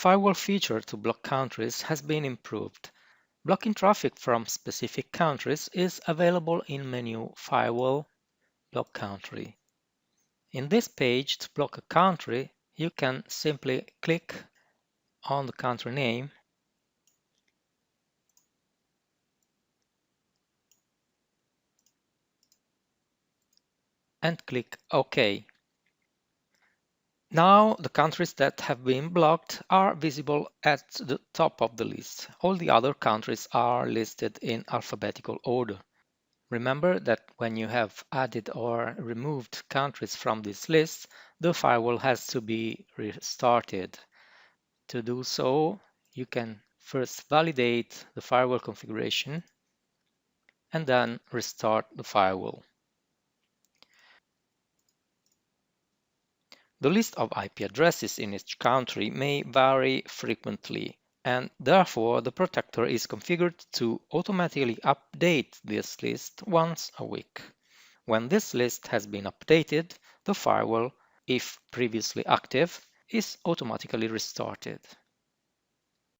firewall feature to block countries has been improved. Blocking traffic from specific countries is available in menu Firewall, Block Country. In this page, to block a country, you can simply click on the country name and click OK. Now the countries that have been blocked are visible at the top of the list. All the other countries are listed in alphabetical order. Remember that when you have added or removed countries from this list, the firewall has to be restarted. To do so, you can first validate the firewall configuration and then restart the firewall. The list of IP addresses in each country may vary frequently, and therefore the protector is configured to automatically update this list once a week. When this list has been updated, the firewall, if previously active, is automatically restarted.